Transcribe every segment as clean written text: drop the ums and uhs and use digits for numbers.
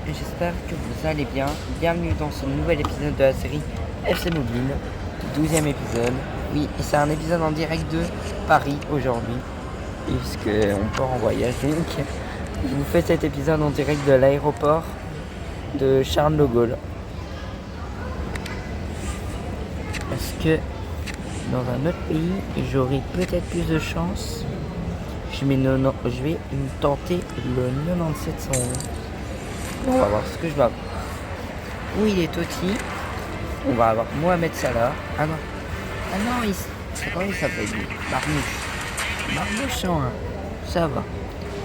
j'espère que vous allez bien. Bienvenue dans ce nouvel épisode de la série FC Mobile, 12e épisode. Oui, et c'est un épisode en direct de Paris aujourd'hui, puisqu'on part en voyage. Donc, je vous fais cet épisode en direct de l'aéroport de Charles de Gaulle. Parce que dans un autre pays, j'aurai peut-être plus de chance. Je vais tenter le 9711. On va voir ce que je vais avoir. Où il est Totti. On va avoir Mohamed Salah. Ah non, comment il s'appelle lui? Marmouche 101. Ça va.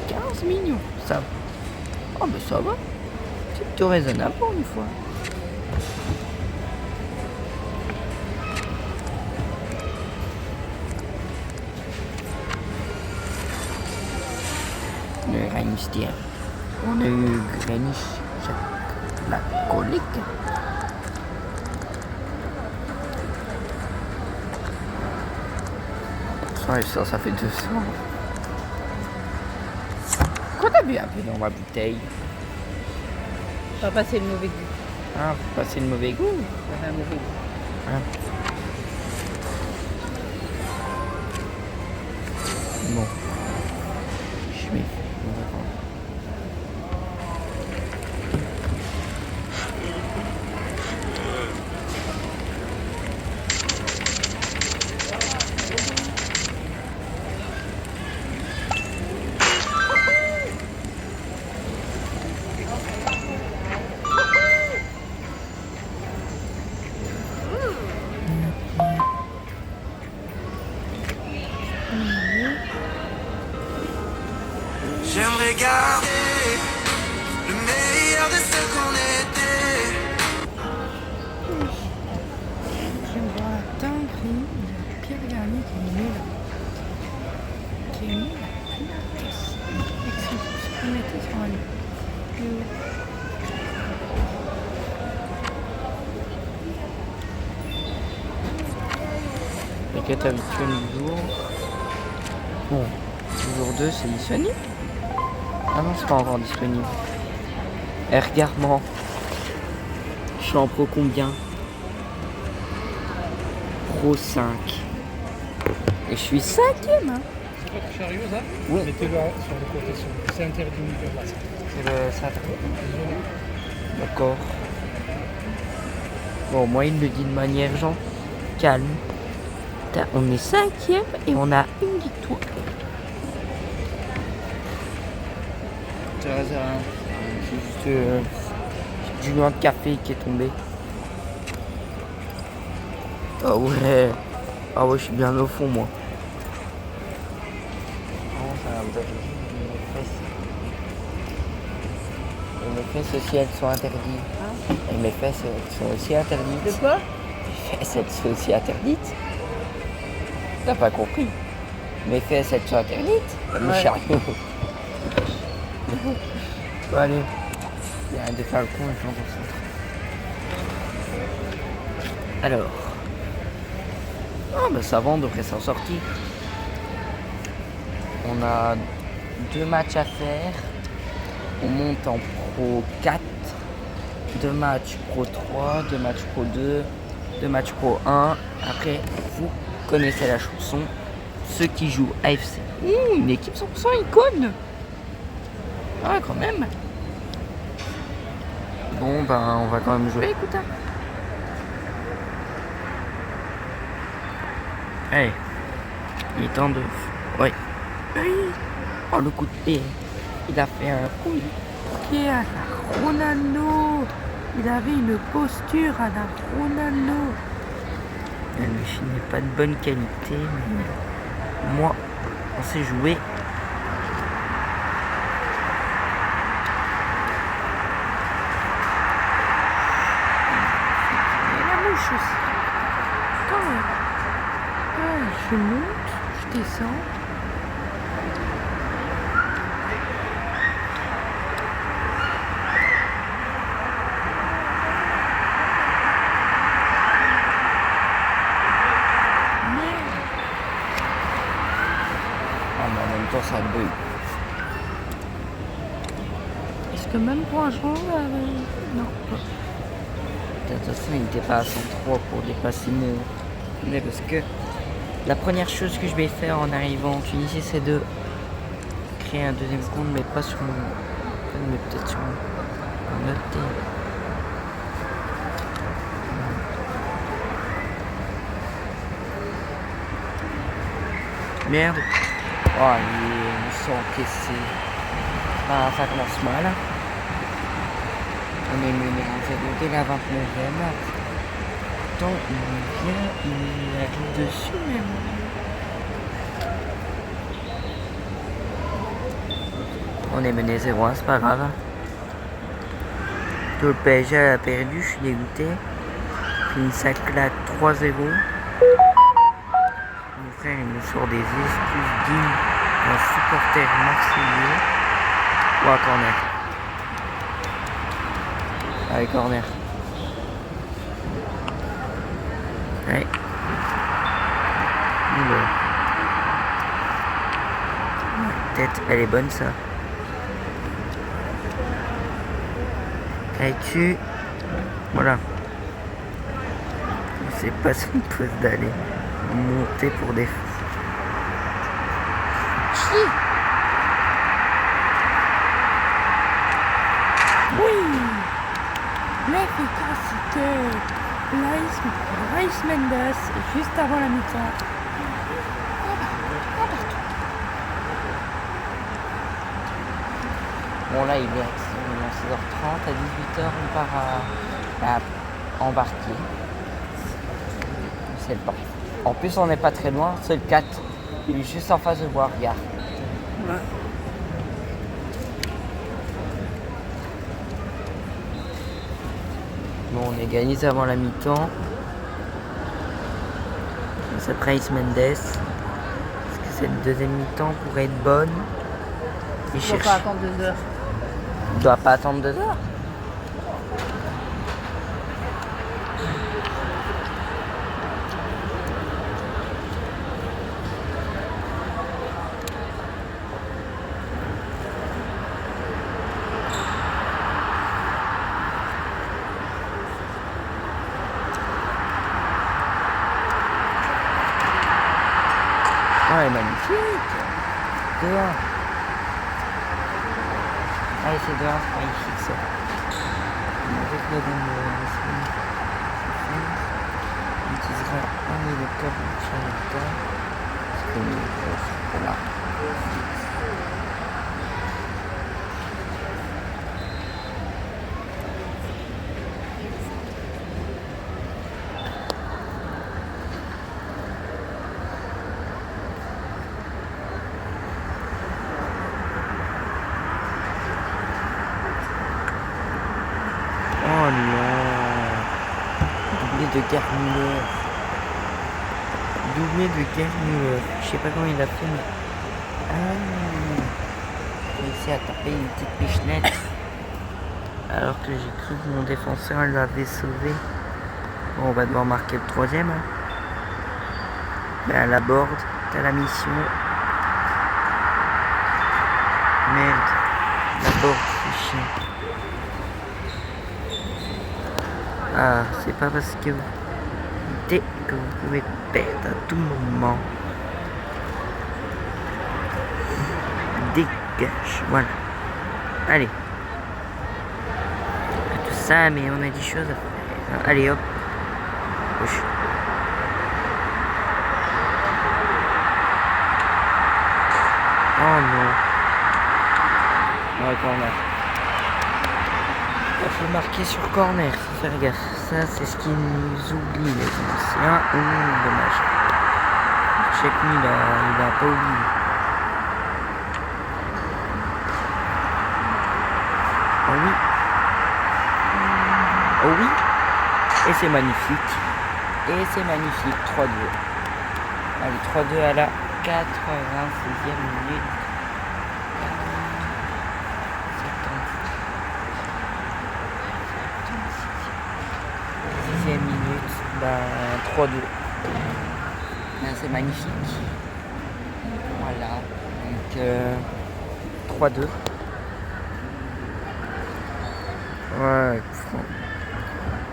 15 millions. Ça va. Oh mais ça va. C'est plutôt raisonnable pour une fois. Le Reinstein. On a eu Greenwich, la colique. Ça fait 200. Quoi t'as bu un peu dans ma bouteille? On va passer le mauvais goût. Ah, faut passer le mauvais goût. Ça fait un mauvais goût. Ah. Bon. Je vais. On va voir. J'aimerais garder le meilleur de ce qu'on était. Je vois la dinguerie de Pierre Garnier qui est nul. Qui est nul. Excuse-moi, je mettais sur un lit. Les quêtes habituelles du jour. Bon, le jour 2, c'est disponible. Ah non, c'est pas encore disponible. Eh, regarde-moi. Je suis en pro combien? Pro 5. Et je suis 5ème, hein. C'est pas très sérieux ça? Oui. Mettez-le sur le côté, c'est interdit de là. C'est interdit. D'accord. Bon, moi, il le dit de manière genre calme. Putain, on est 5ème et on a une victoire. C'est juste du noix de café qui est tombé. Ah ouais. Ah ouais, je suis bien au fond, moi. Et mes fesses aussi, elles sont interdites. Et mes fesses, elles sont aussi interdites. De quoi? Mes fesses, elles sont aussi interdites. T'as pas compris? Mes fesses, elles sont interdites. Comme le Ouais. chariot. Bon, allez. Il y a un de faire le con et je m'en concentre. Alors. Ah, bah ça va, on devrait s'en sortir. On a 2 matchs à faire. On monte en Pro 4. 2 matchs Pro 3, 2 matchs Pro 2, 2 matchs Pro 1. Après, vous connaissez la chanson. Ceux qui jouent AFC. Une équipe 100% icône. Ah, quand même. Bon, ben, on va quand même jouer, écoute. Hein. Allez. Il est temps de... Ouais. Oh, le coup de pied. Il a fait un coup de pied à la Ronaldo. Il avait une posture à la Ronaldo. Le chien n'est pas de bonne qualité, mais moi, on sait jouer. Et la mouche aussi. Quand même. Ah, je monte, je descends. ça bug. Est-ce que même Grosjean, non, pas. De toute façon, il n'était pas à 103 pour dépasser mon. Mais parce que la première chose que je vais faire en arrivant en Tunisie, c'est de créer un deuxième compte, mais pas sur mon. Mais peut-être sur mon autre thé. Merde. Oh, ils sont encaissés. Ah, ça commence mal. On est mené en 0 dès la 29e. Pourtant, il arrive dessus même. On est mené 0-1, c'est pas grave. Tout le PSG a perdu, je suis dégoûté. Puis ça claque 3-0. Mon frère il me sort des excuses dignes d'un supporter marseillais. Ou à corner. Allez, corner. Allez. Tête, elle est bonne ça. Allez, tu. Voilà. C'est pas son poste d'aller monter pour des. Oui, l'efficacité. Raïs Mendes, juste avant la mi-temps. Bon là il est 16h30, à 18h on part à embarquer. C'est le parc. En plus on n'est pas très loin, c'est le 4. Il est juste en face de voir, regarde. Ouais. Bon, on égalise avant la mi-temps. C'est Raïs Mendes. Est-ce que cette deuxième mi-temps pourrait être bonne? Il ne faut pas attendre 2 heures. Il doit pas attendre 2 heures. Oh, elle est magnifique. 2-1. Allez, c'est 2-1, c'est magnifique ça. Avec la dame on utilisera un électeur pour le prochain électeur. Voilà. Oh non. Doublé de Garnier. Doublé de Garnier. Je sais pas comment il a fait, mais. Ah. Il a réussi à taper une petite pichenette. Alors que j'ai cru que mon défenseur l'avait sauvé. Bon, on va devoir marquer le 3e. Hein. Ben, à la board, t'as la mission. Merde. La board, c'est chiant. Ah, c'est pas parce que vous pouvez perdre à tout moment. Dégage, voilà. Allez. Tout ça, mais on a des choses à faire. Allez, hop. Gauche. Oh non. Ouais, corner. Il faut marquer sur corner, faut faire gaffe. Ça, c'est ce qui nous oublie, les anciens. Dommage. Check me, il a pas oublié. Oh oui. Oh oui. Et c'est magnifique. Et c'est magnifique. 3-2. Allez, 3-2 à la 86e minute. 6e minute, 3-2. C'est magnifique. Voilà. Donc 3-2. Ouais, franc.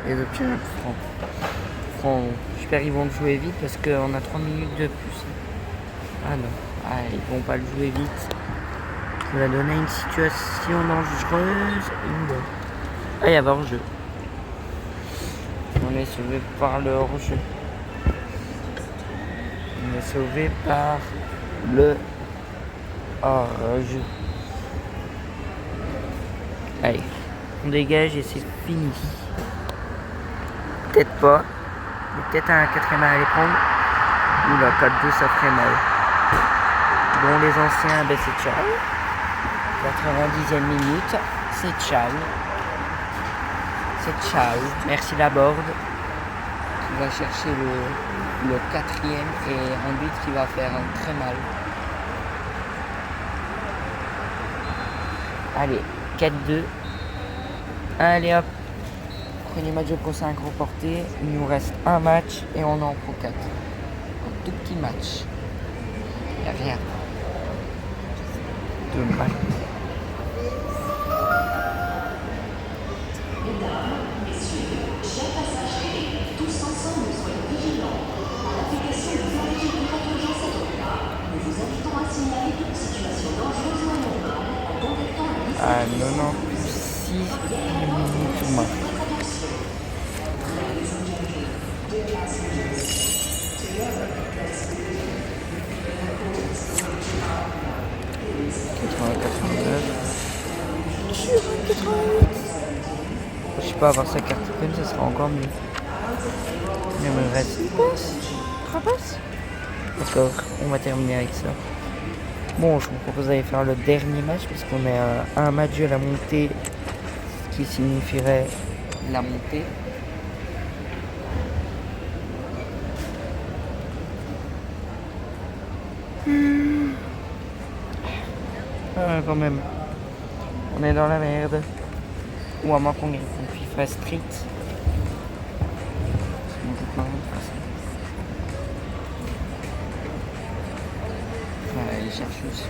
Les options, franc. Franc. J'espère qu'ils vont le jouer vite parce qu'on a 3 minutes de plus. Ah non. Ah, ils vont pas le jouer vite. Ça va donner une situation dangereuse. Ah, il y avait hors-jeu. On est sauvé par le hors-jeu. On est sauvé par le hors-jeu. Allez, on dégage et c'est fini. Peut-être pas. Mais peut-être un quatrième à aller prendre. Oula, 4-2, ça ferait mal. Bon, les anciens, ben c'est ciao. 90e minute, c'est ciao. C'est ciao. Merci Laborde qui va chercher le quatrième et un but qui va faire très mal. Allez, 4-2. Allez hop. Premier match de Pro 5 reporté. Il nous reste un match et on est en Pro 4. Un tout petit match. Il n'y a rien. De mal. À 96 minutes ou moins. Je sais pas, avoir sa carte comme ça sera encore mieux. Mais il me reste 3 passes. D'accord, on va terminer avec ça. Bon, je vous propose d'aller faire le dernier match parce qu'on est à un match de la montée, ce qui signifierait la montée. Ah, quand même, on est dans la merde. Ou à moins qu'on gagne contre FIFA Street. On va aller chercher aussi.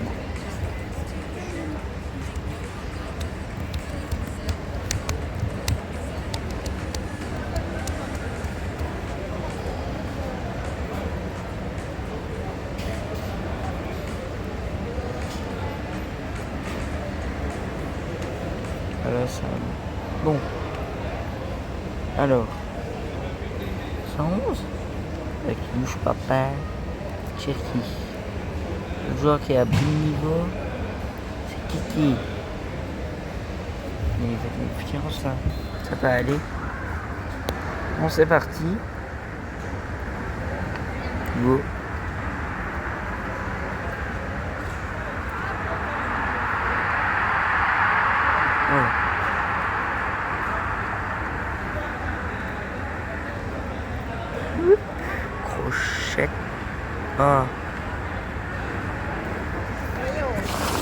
Voilà, ça... Bon. Alors. 111 avec Louche Papa, Cherki. Le joueur qui est à bon niveau, c'est Kiki. Mais il fait confiance, ça va aller. Bon, c'est parti. Go. Voilà. Crochette. Ah.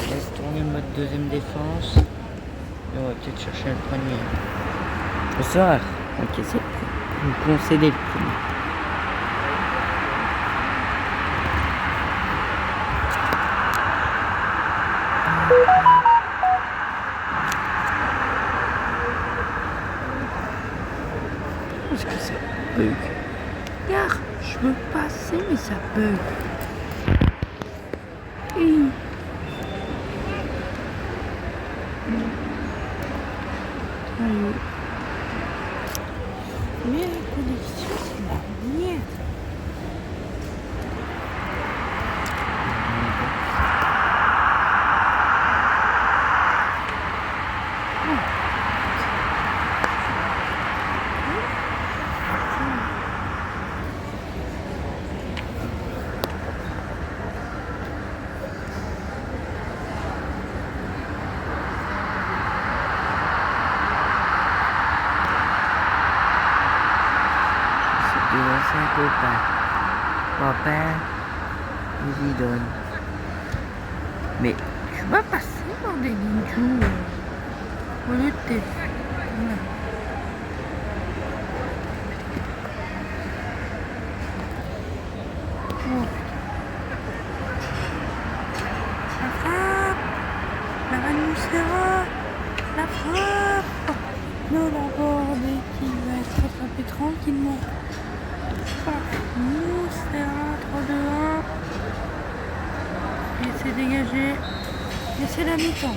Laisse tourner le mode deuxième défense. Et on va peut-être chercher le premier. Bonsoir. Ok, c'est vous concédez le premier. Est-ce que ça bug? Regarde, je veux passer, mais ça bug. Hey. Allez. Mais la connexion, c'est la merde. Papa, il y donne. Mais Je vais passer dans des ninjas. Au lieu de tes... Voilà. Oh. La frappe. La Vanucera. La frappe. c'est la mi-temps.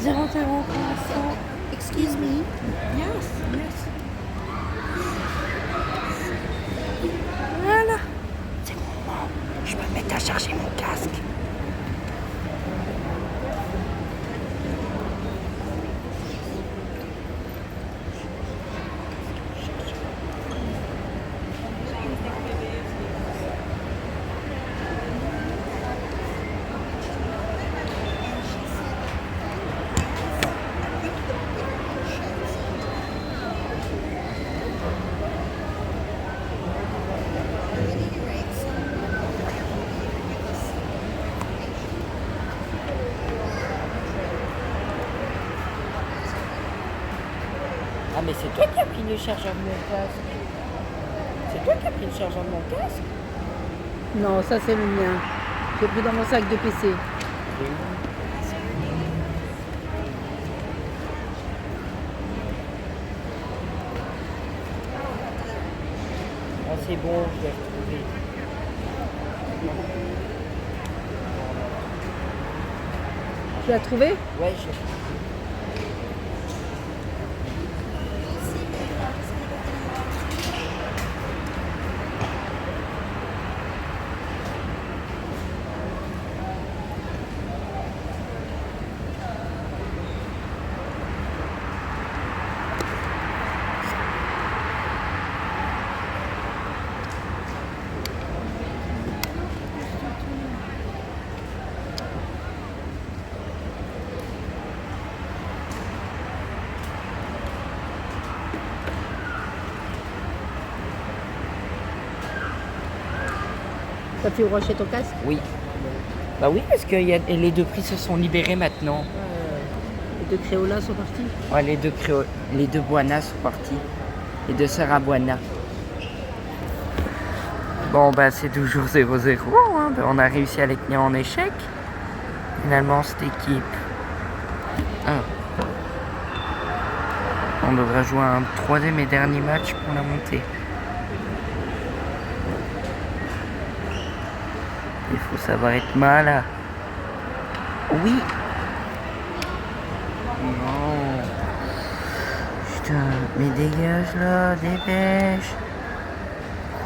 0-0 pour l'instant. Excuse me. Yes, yes. Voilà. C'est mon moment. Je peux me mettre à charger mon casque. Ah mais c'est toi qui as pris le chargeur de mon casque. C'est toi qui as pris le chargeur de mon casque. Non, ça c'est le mien. J'ai pris dans mon sac de PC. Ah c'est bon, je l'ai retrouvé. Tu l'as trouvé? Ouais, je l'ai retrouvé. T'as pu racheter ton casque? Oui. Bah oui, parce que les deux prix se sont libérés maintenant. Les deux Créolas sont partis. Ouais, les deux Buana sont partis. Les deux sœurs à Buana. Bon, bah c'est toujours 0-0. Hein. Bah, on a réussi à les tenir en échec. Finalement, cette équipe. On devrait jouer un troisième et dernier match pour la montée. Il faut savoir être malin. Oui. Non. Putain, mais dégage là, dépêche.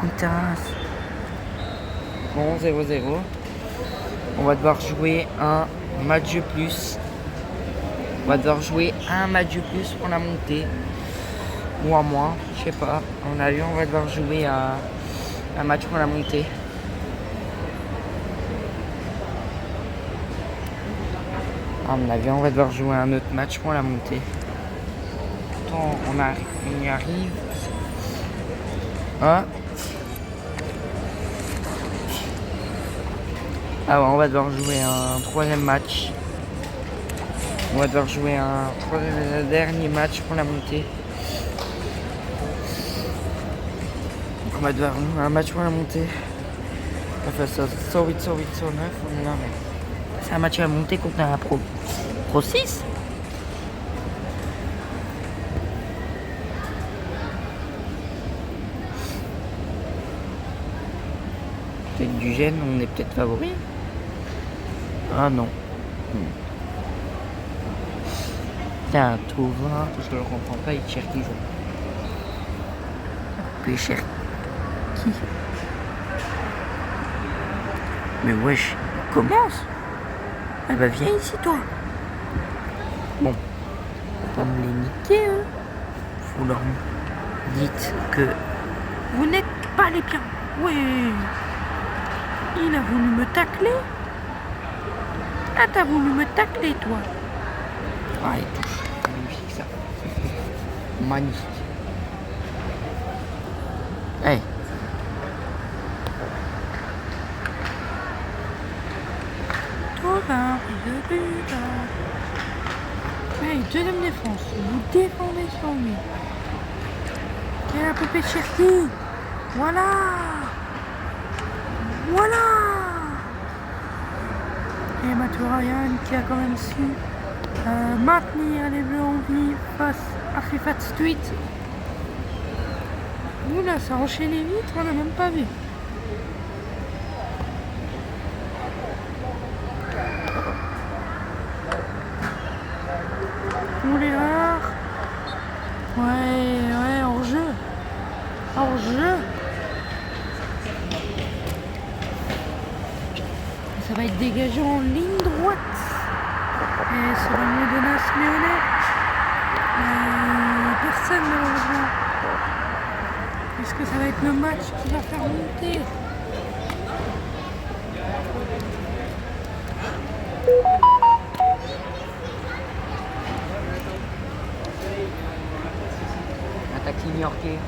Putain. Bon, 0-0. On va devoir jouer un match de plus. On va devoir jouer un match de plus pour la montée. Ou un moins, je sais pas. On va devoir jouer un match pour la montée. À mon avis, on va devoir jouer un autre match pour la montée. Pourtant, on y arrive. Ah. Ah ouais, on va devoir jouer un troisième match. On va devoir jouer un dernier match pour la montée. On va devoir jouer un match pour la montée. On va faire ça 108, 108, 109. On est là, mais c'est un match à monter contre un Pro 6. Peut-être du gène, on est peut-être favori. Ah non. Tiens, Tauvin, je le comprends pas, il tire qui joue. Pécher. Qui? Mais wesh, commence. Ah bah viens ici toi. Bon, faut pas me les niquer eux. Faut leur dites que vous n'êtes pas les biens. Ouais. Il a voulu me tacler. Ah t'as voulu me tacler toi. Ah il touche. Magnifique ça. Magnifique. Hey. Tauvin, de but. Hey, deuxième défense. Vous défendez sur lui. Quel un peu Cherki. Voilà. Voilà. Et Mathieu Ryan qui a quand même su maintenir les Bleus en vie face à Fifat Street. Oula, ça a enchaîné vite, on n'a même pas vu. Ouais, hors-jeu. Hors-jeu. Ça va être dégagé en ligne droite. Et c'est le mot de Nas Léonet. Personne malheureusement. Est-ce que ça va être le match qui va faire monter? Attaque new-yorkais.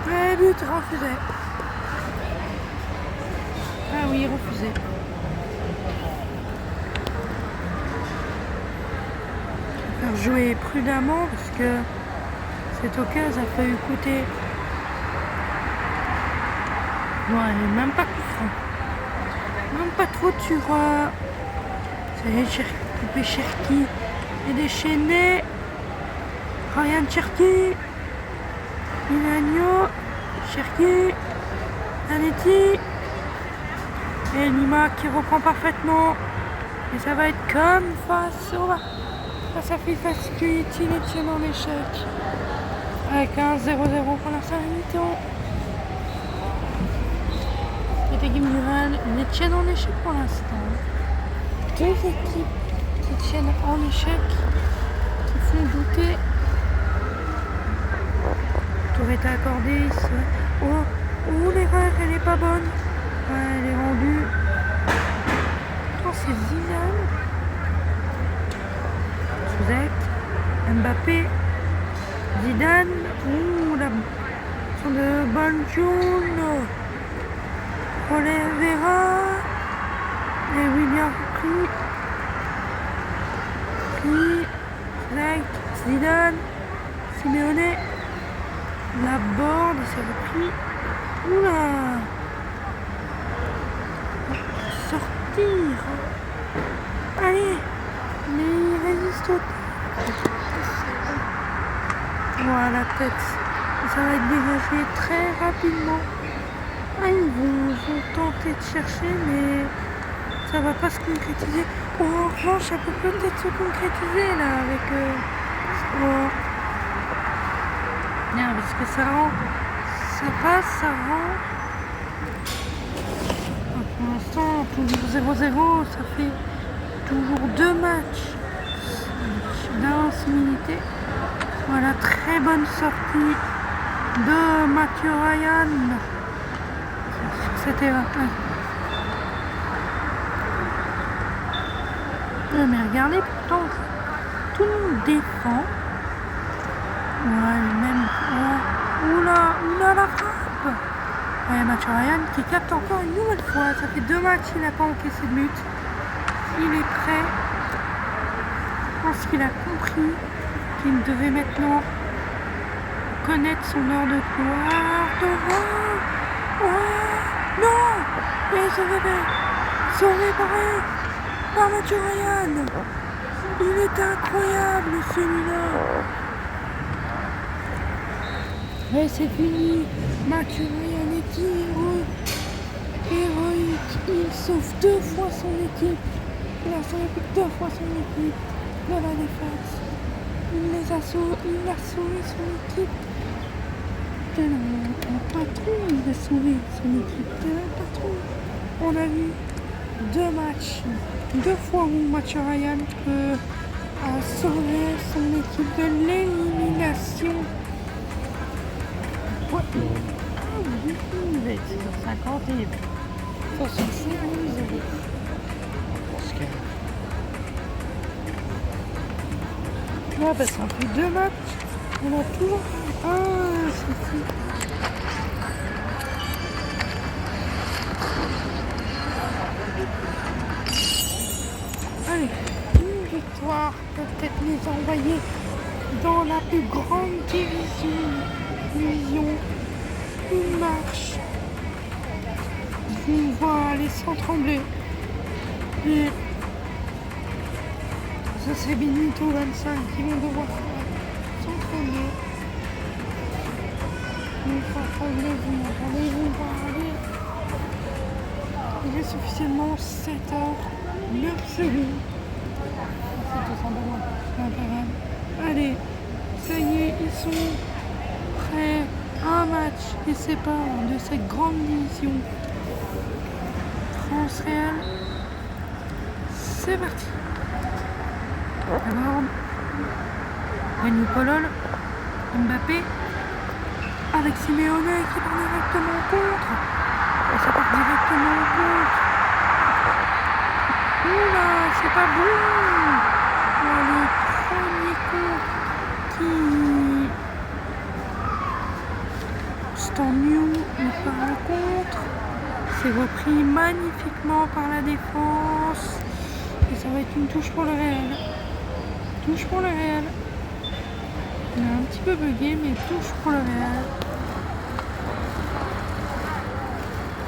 Ouais, but refusé. Ah oui, refusé. Faire jouer prudemment parce que cette occasion a failli coûter. Ouais, même pas coup franc. Même pas de faute sur. Ça y est, coupé Cherki et déchaîné. Ryan Cherki. Milagno. Cherki. Anetti. Et Lima qui reprend parfaitement. Et ça va être comme face à FIFA Security, les tiens en échec. Avec un 0-0 pour la fin mi-temps. Cette équipe murale, les tiennent en échec pour l'instant. Deux équipes qui tiennent en échec, qui font douter. Tour est accordé ici. Oh, l'erreur, elle est pas bonne. Ouais, elle est rendue. Oh, c'est Zidane. Souzek. Mbappé. Zidane. La sur de Banjouno. Oliveira. Et William Souzek. Zidane. Simeone. La borde, c'est repris. Oula! Sortir! Allez! Mais il résiste au temps. Voilà la tête. Ça va être dégagé très rapidement. Ah, ils vont tenter de chercher, mais ça va pas se concrétiser. Oh, en revanche, ça peut peut-être se concrétiser là avec. Bien, parce que ça rend. Ça passe, ça rend. Pour l'instant, toujours 0-0, ça fait toujours 2 matchs d'incivilité. Voilà, très bonne sortie de Mathieu Ryan sur cette erreur. Mais regardez, pourtant, tout le monde défend. Ouais, même. Oula, la frappe! Ouais, Mathieu Ryan qui capte encore une nouvelle fois. Ça fait 2 matchs, il n'a pas encaissé de but. Il est prêt. Je pense qu'il a compris qu'il devait maintenant connaître son heure de gloire. Devant! Ouais! Non! Et sauvé par Mathieu Ryan! Il est incroyable celui-là! Et c'est fini. Mathieu Ryan est héroïque. Il sauve 2 fois son équipe. Il a sauvé 2 fois son équipe de la défense. Il a sauvé son équipe. Tel un patron, il a sauvé son équipe. Tel un patron. On a vu 2 matchs. 2 fois où Mathieu Ryan peut sauver son équipe de l'élimination. Ouais. Il va être sur 50 et sur 60. Là, bah, ça fait 2 matchs. On a toujours un souci. Allez, une victoire peut peut-être les envoyer dans la plus grande division. Une marche. On va aller sans trembler. Et ça c'est Benito 25 qui vont devoir faire sans trembler. Une fois trembler, vous m'entendez, ils vont pas aller. Ils est officiellement 7h09 secondes. C'est tout simplement imparable. Allez, ça y est, ils sont prêts. Un match les sépare de cette grande division. France-Real. C'est parti. D'abord, Rémi Polol, Mbappé, avec Simeone qui part directement contre. Et ça part directement contre. Oula, c'est pas bon. Le premier contre qui... Stanmiou il part en contre. C'est repris magnifiquement par la défense. Et ça va être une touche pour le Real. Touche pour le Real. Il a un petit peu bugué, mais touche pour le Real.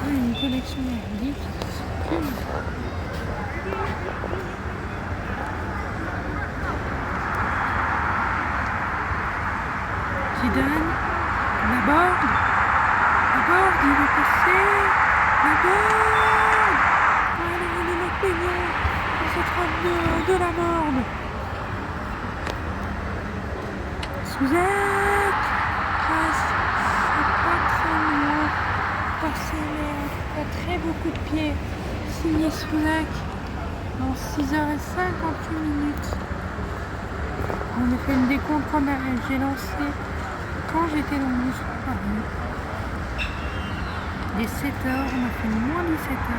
Une connexion merdique. Zidane. Laborde, il est passé. Laborde. Allez, il est le peignant. C'est 32 de Laborde. Souzek. C'est pas très loin. Passé, mais pas très beaucoup de pieds. Signé Souzek dans 6h58 minutes. On a fait une décompte quand j'ai lancé. Quand j'étais dans le bus pour Paris, les 7h, on a fait moins 17h.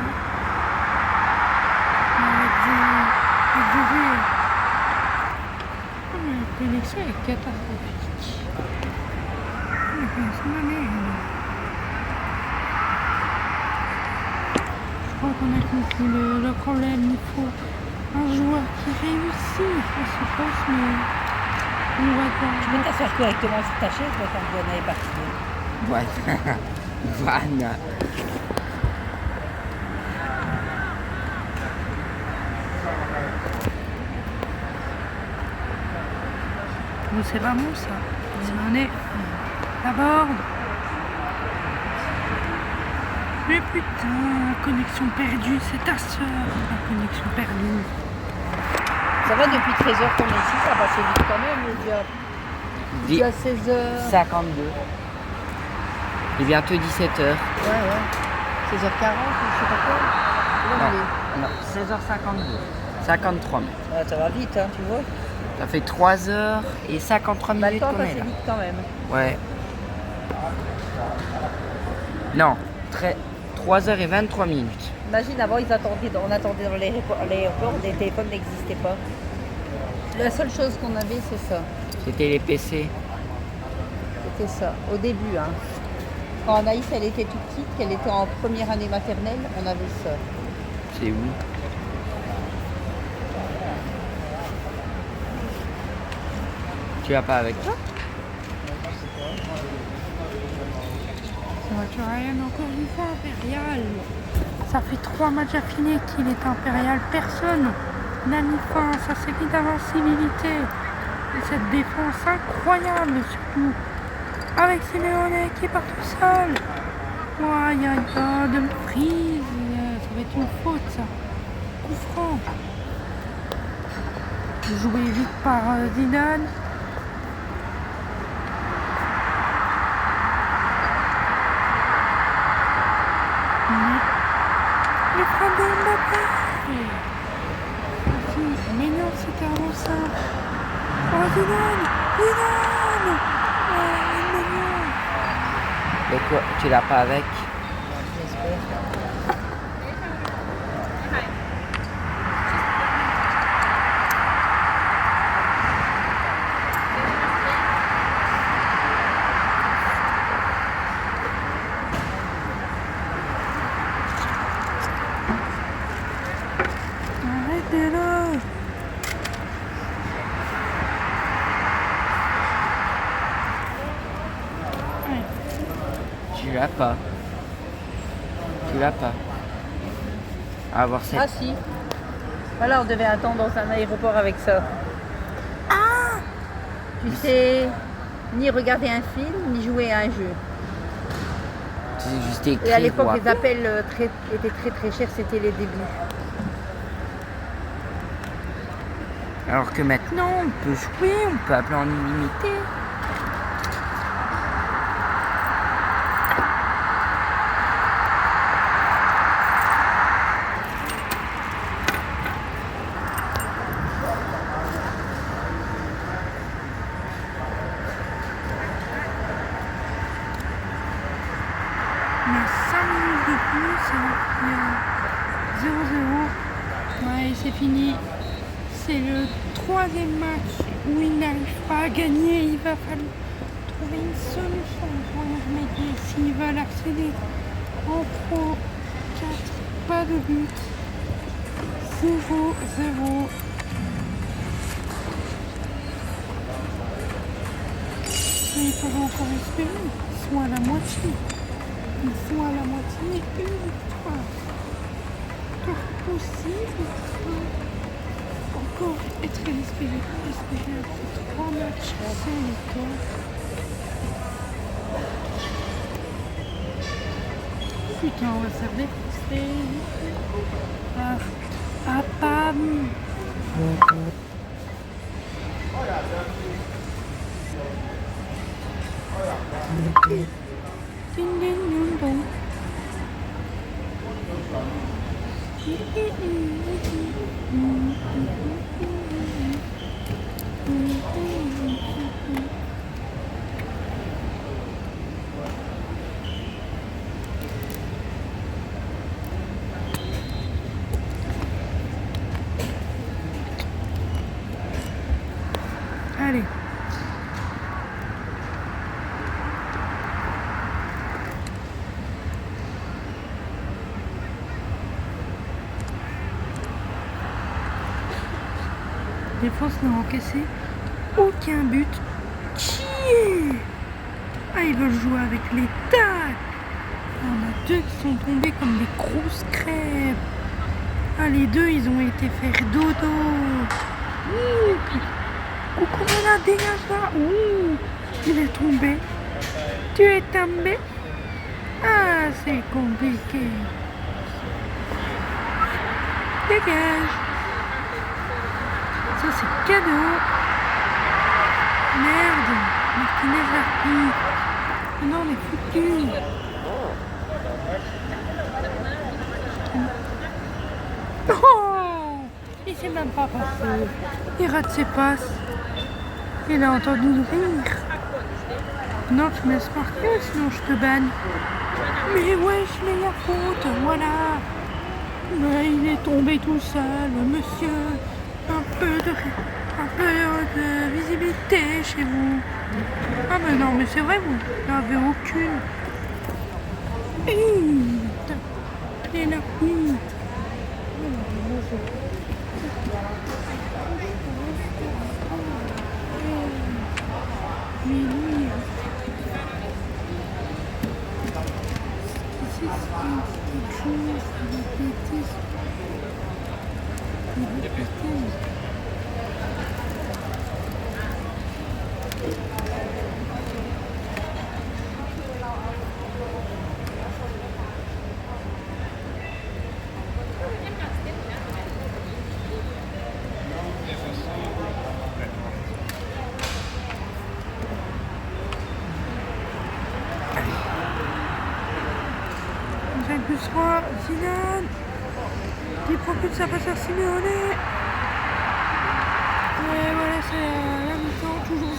Avec la connexion est catastrophique. Je crois qu'on a compris le problème. Il faut un joueur qui réussit à ce poste, mais on va pas. Tu peux t'asseoir correctement sur ta chaise quand Antoine est parti. Voilà. Voilà. Mais c'est pas bon ça. Simeone, Laborde. Mais putain, connexion perdue, c'est ta soeur. La connexion perdue. Ça va depuis 13h qu'on est ici, ça va assez vite quand même, le diable. Il y a 16h. 52. Et bientôt 17h. Ouais. 16h40, je sais pas quoi. Non, 16h52. 53 minutes. Ouais, ça va vite, hein, tu vois. Ça fait 3h et 53 Le minutes temps qu'on passe est là. vite quand même. Ouais. Non, 3h et 23 minutes. Imagine, avant, on attendait dans l'aéroport, les téléphones n'existaient pas. La seule chose qu'on avait, c'est ça. C'était les PC. C'était ça, au début. Hein. Quand Anaïs, elle était toute petite, qu'elle était en première année maternelle, on avait ça. C'est où? Tu vas pas avec toi? Ça va, tu Ryan, encore une fois impérial. Ça fait 3 matchs affilés qu'il est impérial. Personne n'a mis fin à sa série d'invincibilité. Et cette défense incroyable, surtout avec Simeone qui part tout seul. Aïe, de prise. Ça va être une faute, ça. Coup franc. Joué vite par Zidane. Le frappe de Mbappé. Mais non, c'était avant ça. Oh, Zidane. Oh, mignon. Et quoi? Tu l'as pas avec? Arrêtez-le. Tu l'as pas. Tu l'as pas. À voir cette... Ah si. Voilà, on devait attendre dans un aéroport avec ça. Ah. Tu sais, ni regarder un film, ni jouer à un jeu. C'est juste écrit. Et à l'époque, quoi. les appels étaient très très chers, c'était les débuts. Alors que maintenant, on peut jouer, on peut appeler en illimité. Il y a 5 minutes de plus, il y a 0-0. Ouais, c'est fini. C'est le 3e match où il n'arrive pas à gagner. Il va falloir trouver une solution pour les remédier s'ils veulent accéder en Pro 4. Pas de but. 0-0. Mais ils peuvent encore espérer. Ils sont à la moitié. Ils sont à la moitié. Une victoire. Encore possible. Encore être espéré. Espérer après 3 matchs sans victoire. Putain, on va se faire défoncer. Ah, pam. Ding ding dong dong. Allez. Défense n'a encaissé aucun but. Chier. Ah, ils veulent jouer avec les tacles. On a 2 qui sont tombés comme des grosses crêpes. Ah, les 2, ils ont été faire dodo. Coucou, là, dégage là. Ouh, il est tombé. Tu es tombé. Ah, c'est compliqué. Dégage. Ça, c'est cadeau. Merde. Martinez l'a repris. Non, on est foutu. Oh, il s'est même pas passé. Il rate ses passes. Il a entendu nous rire. Non, tu me laisses marquer, sinon je te banne. Mais wesh, mais il y a faute, voilà. Mais il est tombé tout seul, monsieur. Un peu de visibilité chez vous. Ah mais non, mais c'est vrai, vous n'avez aucune. Il est là. Mais lui, c'est quelque chose, il a pété. Il a pété. Jacques Bussois, Zidane, qui propulse sa passe à Simeone. Et voilà, c'est la mi-temps, toujours 0-0.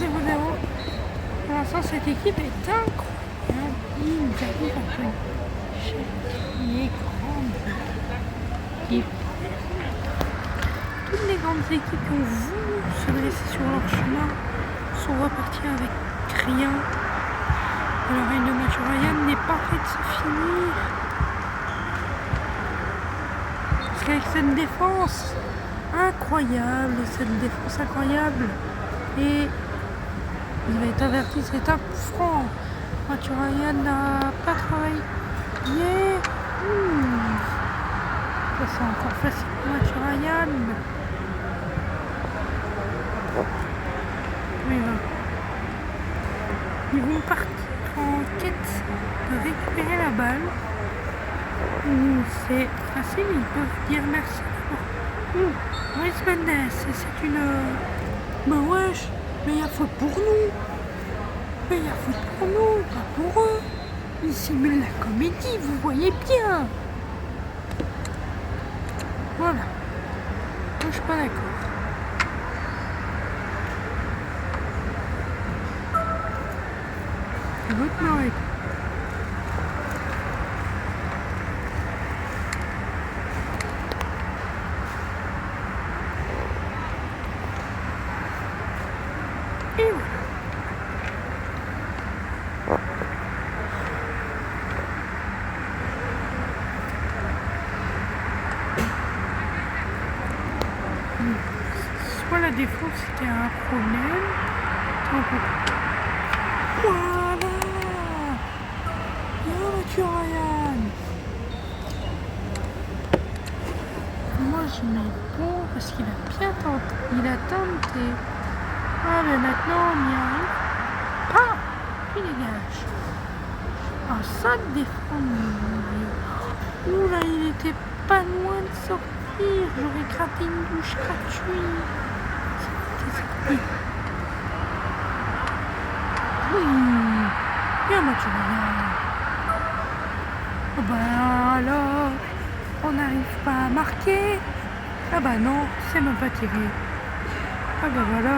Pour l'instant, cette équipe est incroyable. Ils arrivent à jouer. Qui est grande équipe. Toutes les grandes équipes qui ont voulu se dresser sur leur chemin sont reparties avec rien. Le règne de match Ryan n'est pas fait de se finir. Parce qu'avec cette défense incroyable, et il va être averti, c'est un coup franc. Match Ryan n'a pas travaillé. Ça c'est encore facile pour Match Ryan. Mais là, ils vont partir en quête de récupérer la balles. C'est facile, ils peuvent dire merci. Brice Mendes, c'est une... Bah wesh, mais il y a faute pour nous. Mais il y a faute pour nous, pas pour eux. Ils simulent la comédie, vous voyez bien. Voilà. Moi, je suis pas d'accord. Votre Noël. Et voilà. Soit la défense c'était un problème. Voilà. Bien Mathieu Ryan. Moi je mets bon parce qu'il a bien tenté. Il a tenté. Ah mais maintenant on y arrive. Ah, il dégage. Ah ça défendre. Oula, il était pas loin de sortir. J'aurais gratté une douche gratuite. Bien Mathieu Ryan. Oh ben alors, on n'arrive pas à marquer. Ah bah non, c'est même pas tiré. Ah bah voilà.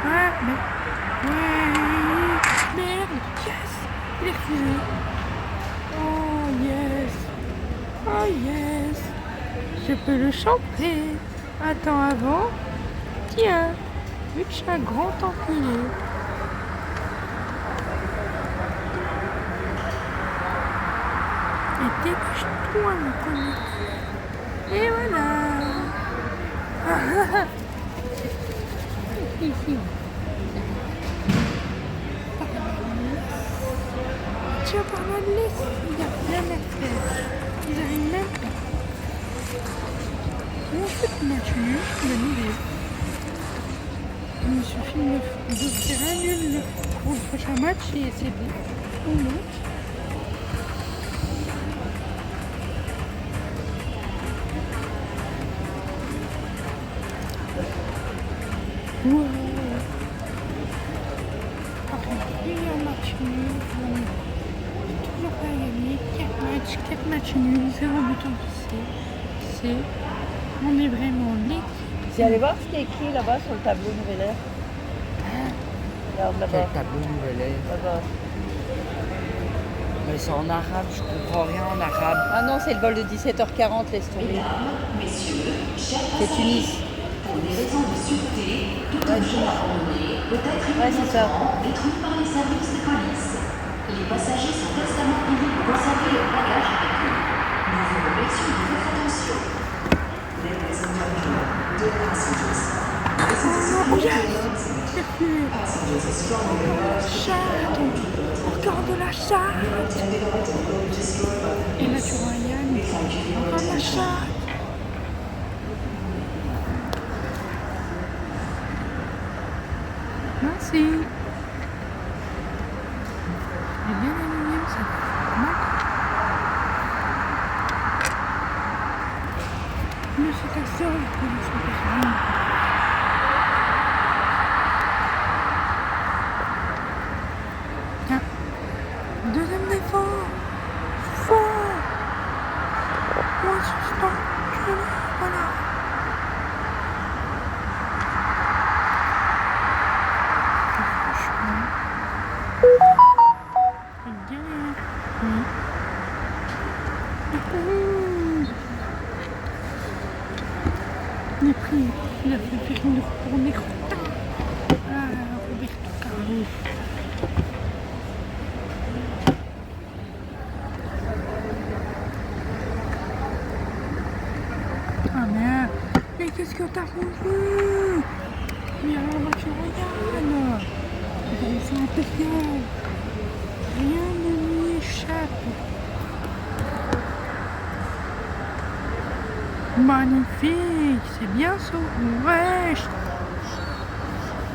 Ouais, mais... Ouais, merde, yes, il est refusé. Oh yes. Oh yes. Je peux le chanter. Attends avant. Tiens, vu que je suis un grand enculé. Et dépêche-toi, mon connu. Et voilà. Ici. Tiens, par la laisse, il n'y a rien à faire. Ils arrivent même pas. On fait une match nul, le milieu. Il me suffit de faire un nul pour le prochain match et c'est bon. On monte. Wow. Après plusieurs matchs nuls, toujours pas gagné, 4 matchs nuls, 0 but encaissé. On est vraiment l'équipe. Vous allez voir ce qui est écrit là-bas sur le tableau Nouvelle Ère. Regarde Quel là-bas. tableau Nouvelle Ère. Là-bas. Mais c'est en arabe, je comprends rien en arabe. Ah non, c'est le vol de 17h40, laisse tomber. C'est Tunis. Pour des raisons de sûreté, tout objet abandonné peut être immédiatement détruit par les services de police. Les passagers sont constamment priés de conserver leurs bagages avec eux. Nous vous remercions de votre attention. Ladies and gentlemen, dear passengers, this is a passengers are strongly Encore de la chatte. Et Mathieu Ryan, encore de la chatte. Merci. J'ai bien aimé ça. Monsieur Cassol, monsieur Cassol. Tiens. Deuxième défense. Fort. Moi, suspend. Voilà. Il a fait faire une retournée Roberto Carlos. Ah merde, mais qu'est-ce que t'as voulu? Mais alors Mathieu Ryan, c'est impérial. Rien ne lui échappe. Magnifique, c'est bien ça. Ouais.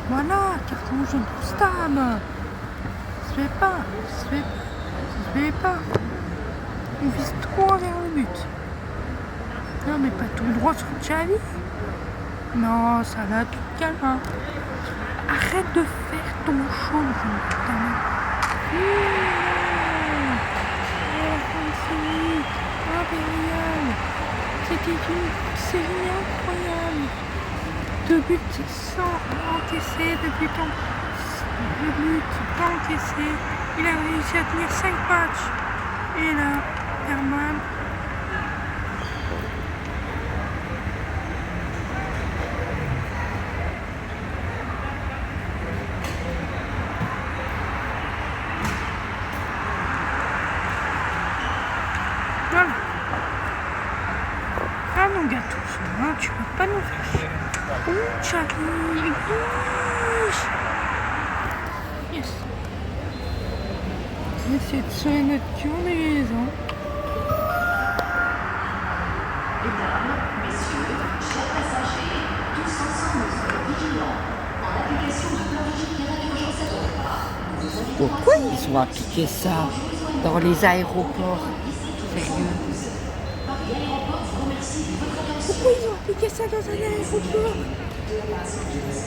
Voilà, carton jaune pour Stam. Ça se fait pas, ça se fait pas. On vise droit vers le but. Non, mais pas tout droit sur Xavi. Non, ça va, tout calme. Hein. Arrête de faire ton show, putain. Impérial. C'était une série incroyable. 2 buts sans encaisser, 2 buts pas encaissés. Il a réussi à tenir 5 matchs. Et là, Herman. Voilà. Ah mon gâteau, hein, tu peux pas nous faire chier. Oh, Charlie. Yes. On va essayer de sauver notre combinaison. Mesdames, messieurs, chers passagers, tous ensemble soyez vigilants. En application du plan Vigipirate d'urgence à Doha, nous vous invitons Pourquoi ils ont appliqué ça dans les aéroports? Sérieux? Pourquoi ils ont appliqué ça dans un aéroport?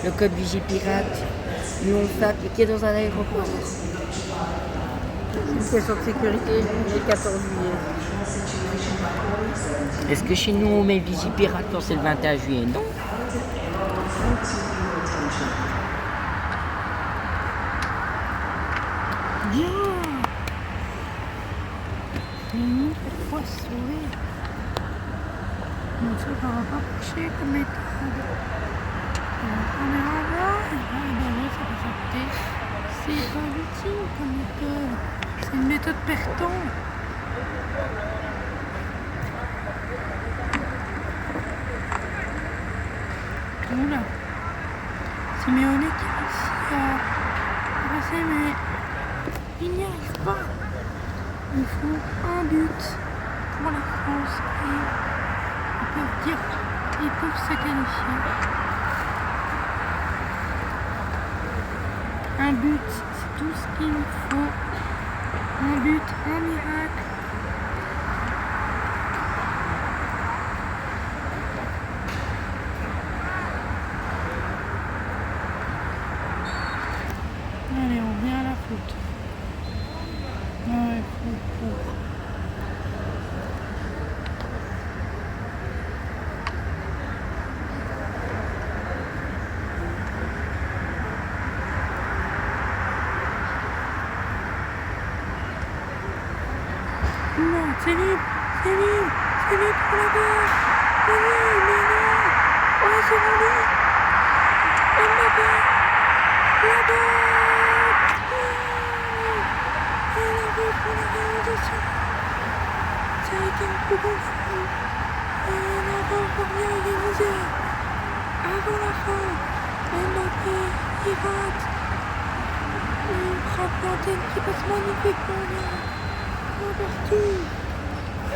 Le code Vigipirate, nous on le fait appliquer dans un aéroport. Une question de sécurité, le 14 juillet. Est-ce que chez nous on met Vigipirate quand c'est le 21 juillet? Non. Bien. Une fois sauvé. Non, ça va pas marcher comme méthode. On est en bas, et ben ouais, ça va s'arrêter. C'est pas utile comme méthode. C'est une méthode perdante. Oula. Simeone qui réussit à passer, mais il n'y arrive pas. Il faut un but pour la France et ils peuvent se qualifier. Un but, c'est tout ce qu'il faut. Un but, un miracle. Allez, on revient à la faute. Ouais, faut. Non, c'est libre pour la gauche. Mais non. Ouais, c'est bon, lui. Mbappé, la botte. Et la botte pour la réalisation. Ça a été un peu confus. Et on a encore bien égalisé. Avant la fin, Mbappé, il rate. Une frappe d'antenne qui passe magnifiquement bien. Partout.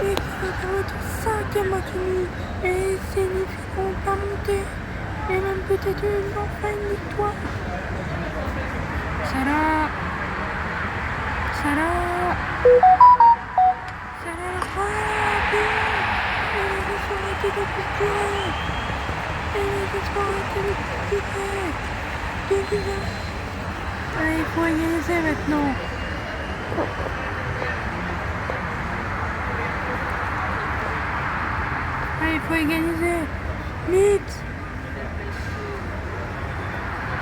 Et qui va permettre au 5e match nul. Et c'est une vont pas monter. Et même peut-être enfin une victoire. Salah la frappe. Et les espoirs ont été découpés. Allez, il faut égaliser maintenant. Allez, il faut égaliser. Vite.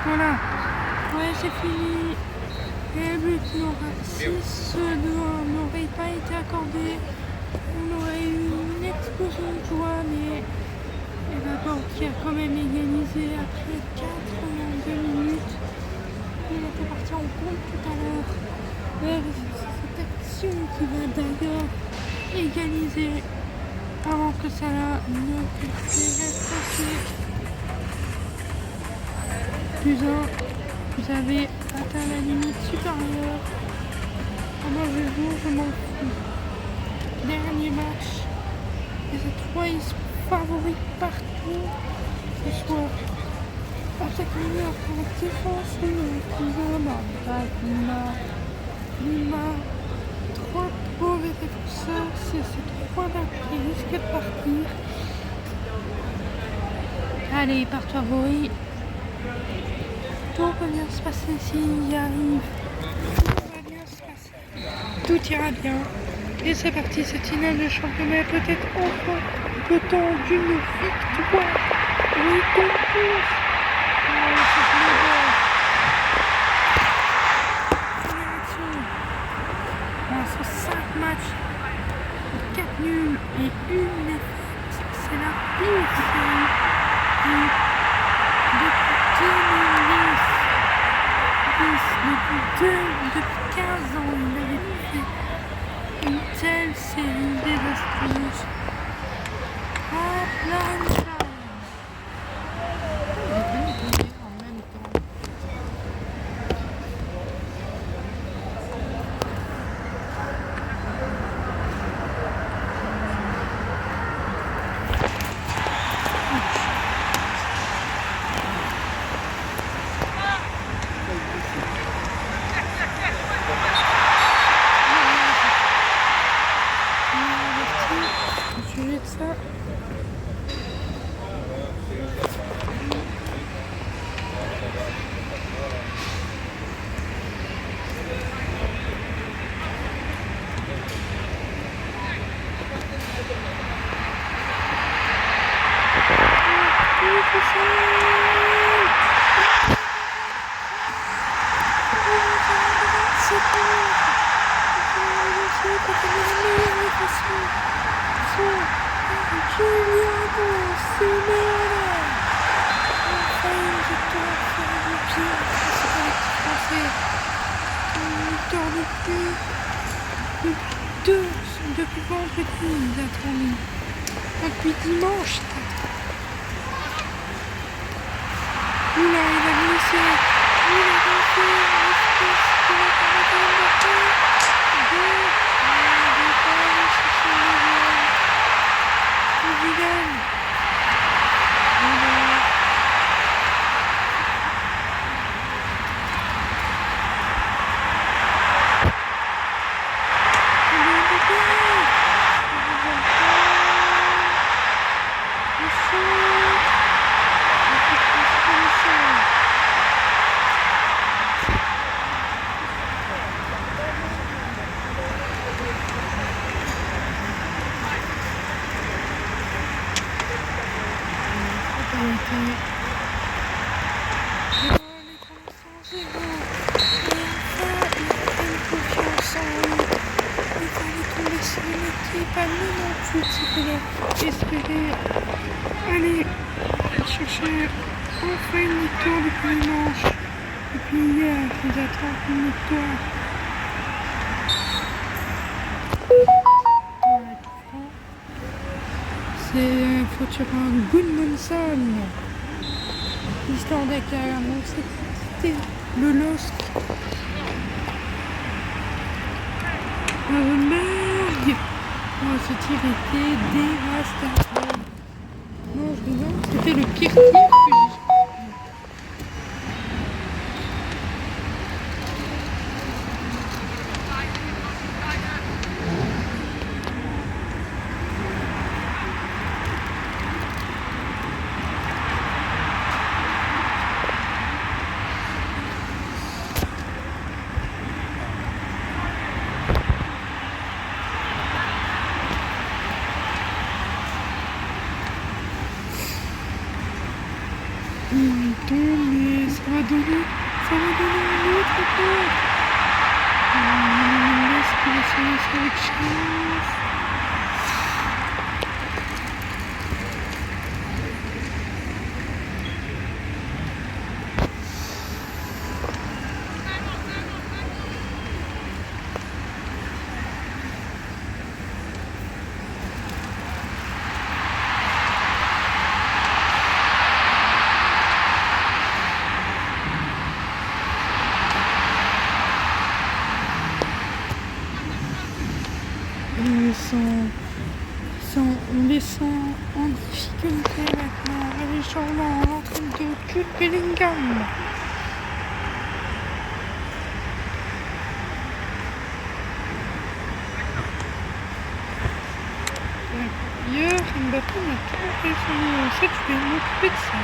Voilà. Ouais, c'est fini. Et le but si ce n'aurait pas été accordé, on aurait eu une explosion de joie, mais la Porte qui a quand même égalisé après 82 minutes. Il était parti en compte tout à l'heure. C'est cette action qui va d'ailleurs égaliser avant que Salah ne puisse passer. Vous avez atteint la limite supérieure. Moi je m'en fous. Dernier match. Et cette fois ils sont favoris partout ce soir. À chaque minute, pour la défense, Lima, 3 mauvais défenseurs, c'est ces 3 là qui risquent de partir. Allez, par favori. Tout va bien se passer s'il y arrive. Tout va bien se passer. Tout ira bien. Et c'est parti, cette finale de championnat peut-être enfin le temps d'une victoire. Oui, concours. Sur 5 matchs, 4 nuls et une défaite, c'est la pire série depuis 2010. Depuis 15 ans, il avait fait une telle série désastreuse. Hop là, depuis vendredi, ils attendent. Depuis dimanche. Oula, il a glissé. Il a glissé. Est-ce que c'est la caméra de pas aller chercher le Vidal. Espérer aller chercher enfin une victoire depuis dimanche. Depuis hier, ils attendent une victoire. C'est faut sur un Goodmanson. Histoire d'éclair. Donc c'était le LOSC. Merde. Oh, ce tir était dévastateur. Non, je rigole, c'était le pire tir que j'ai. Il tombe et ça va donner un autre coup. Il laisse que la sélection avec chance. On les sent en difficulté maintenant. Les gens là en train de Jude Bellingham. frayeur, Mbappé m'a tout montré son nom. En fait, je vais m'occuper de ça.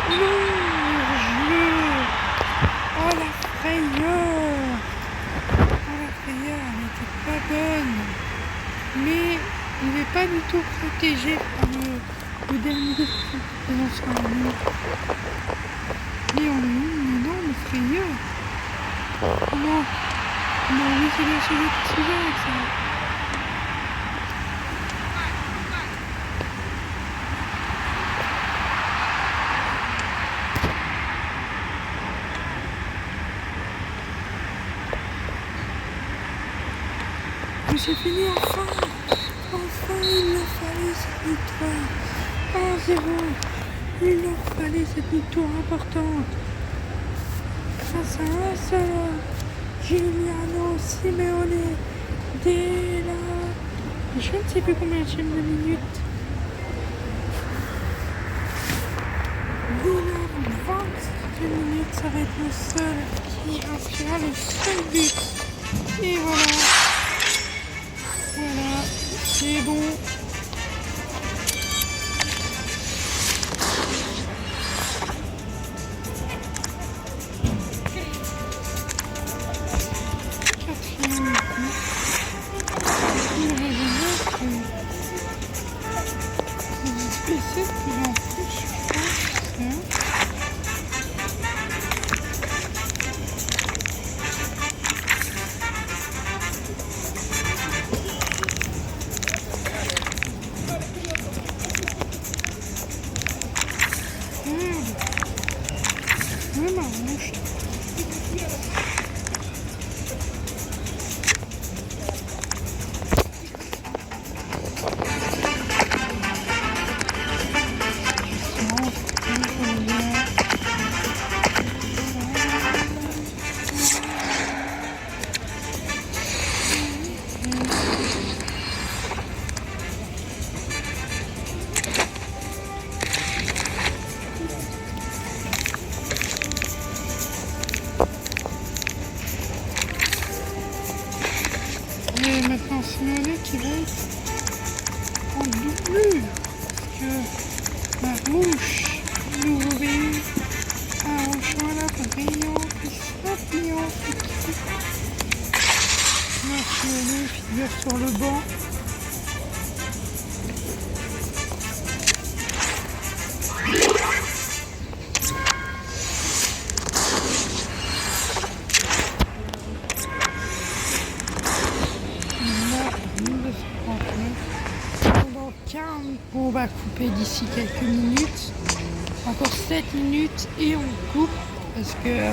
Non, hors-jeu. Oh la frayeur. Oh la frayeur, elle n'était pas bonne. Mais il n'est pas du tout protégé par le dernier lancement en ligne. Et on a eu une énorme frayeur. Oh non, non, oui, c'est bien celui qui se avec ça. Mais c'est fini enfin. Enfin, il leur fallait cette victoire. 1-0. Il leur fallait cette victoire importante. Face à un seul homme, Giuliano Simeone, dès la... je ne sais plus combien de minutes. Dès la 27 minutes, ça va être le seul qui inscrira le seul but. Et voilà. Voilà, c'est bon. Maintenant Simeone qui va être en doublure parce que la rouge nouveau BU a rejoint la brillante et scintillante équipe. Simeone figure sur le banc. On va couper d'ici quelques minutes. Encore 7 minutes et on coupe parce que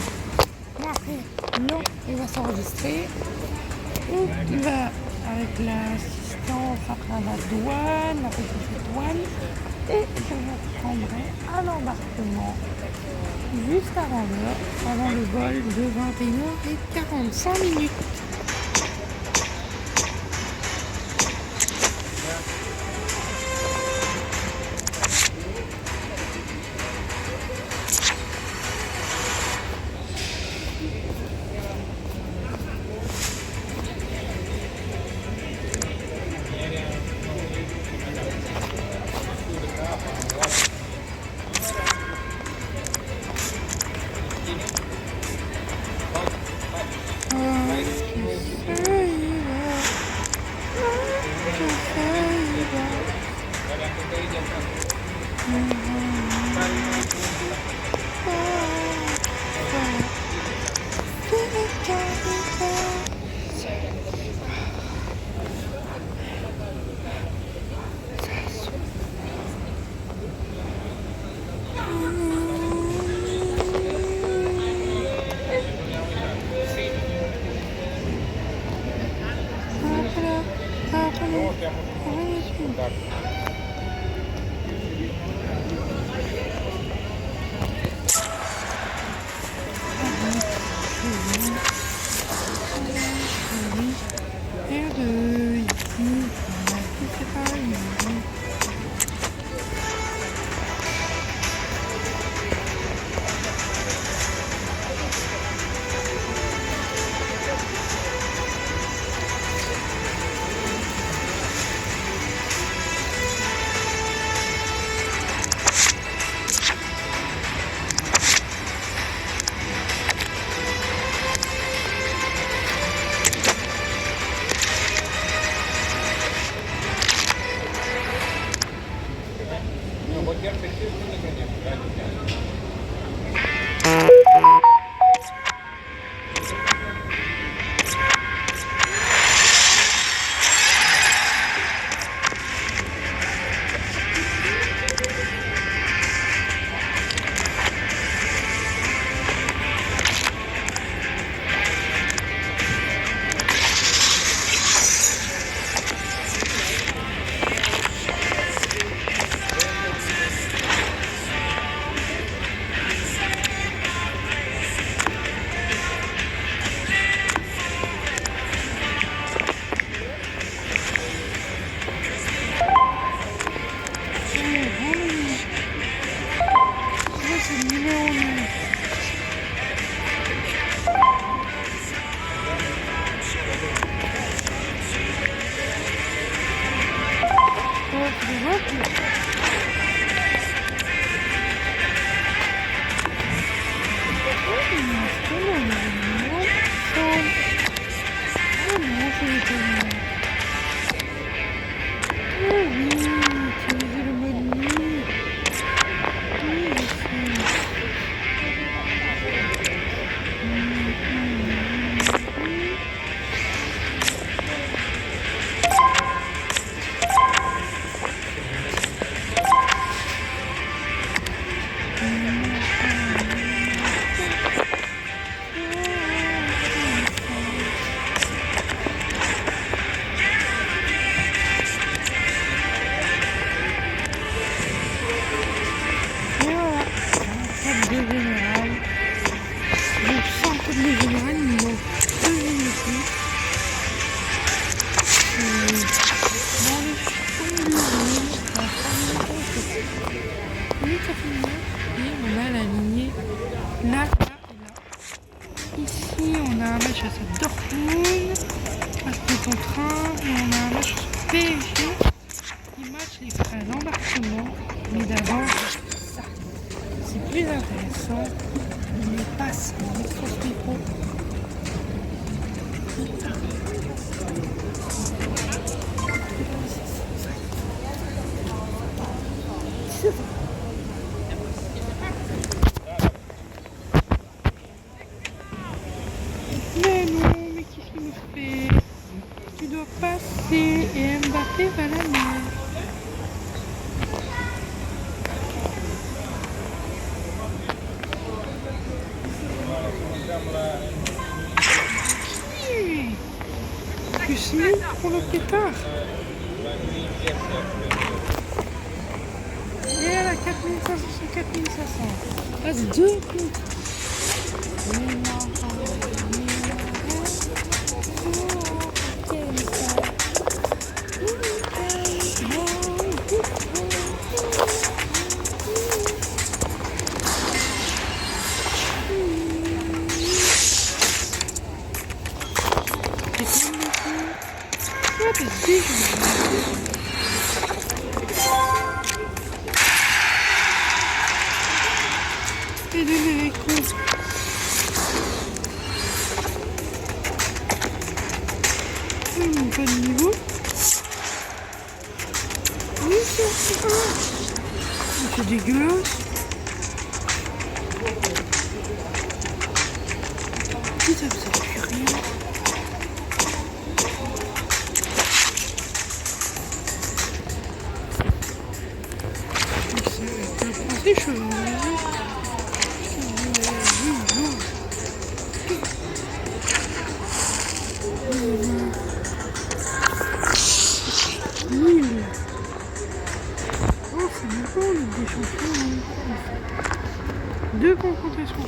non, il va s'enregistrer. On va avec l'assistance après la douane, la petite douane, et je vous prendrai à l'embarquement juste avant l'heure, avant le vol de 21h45 minutes. C'est le numéro 9. Oh, tu vois que... Là, ici, on a un match à Dortmund, parce que ton train, et on a un match sur PSG. Les matchs, les frais d'embarquement, mais d'abord, ça, c'est plus intéressant. On est passe en métro Métro. Mais non, mais qu'est-ce qu'il nous fait? Tu dois passer et Mbappé va la mettre. Plus mis pour le pétard. Et elle a 4500 sur 4500. Reste 2 coups. Et donner les coups. Pas de niveau. Oui, c'est dégueulasse. Puis ça faisait plus rien. C'est chaud. Oh, c'est même pas Ligue des Champions. 2 confrontations.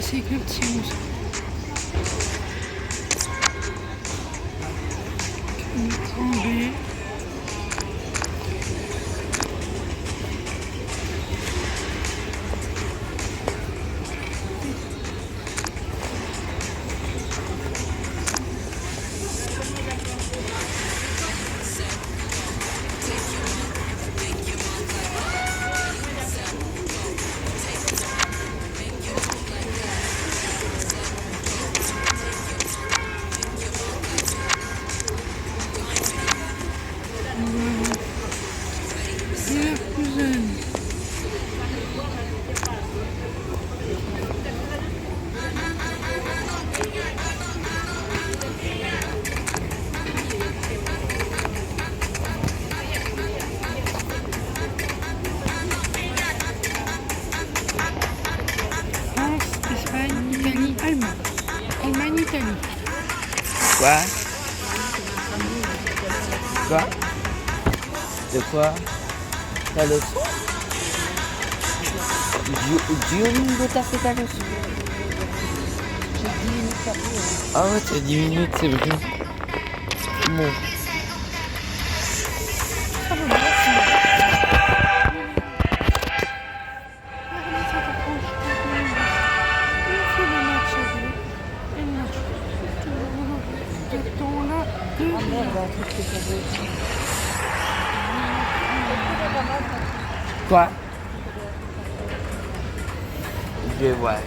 C'est avec le petit 11. En B. Quoi? De quoi? Ta leçon? Duolingo, t'as fait ta leçon? J'ai 10 minutes après. Ah ouais, t'as 10 minutes, c'est vrai. Bon. Ah merde, un truc qui est tombé. Quoi? Je vais voir.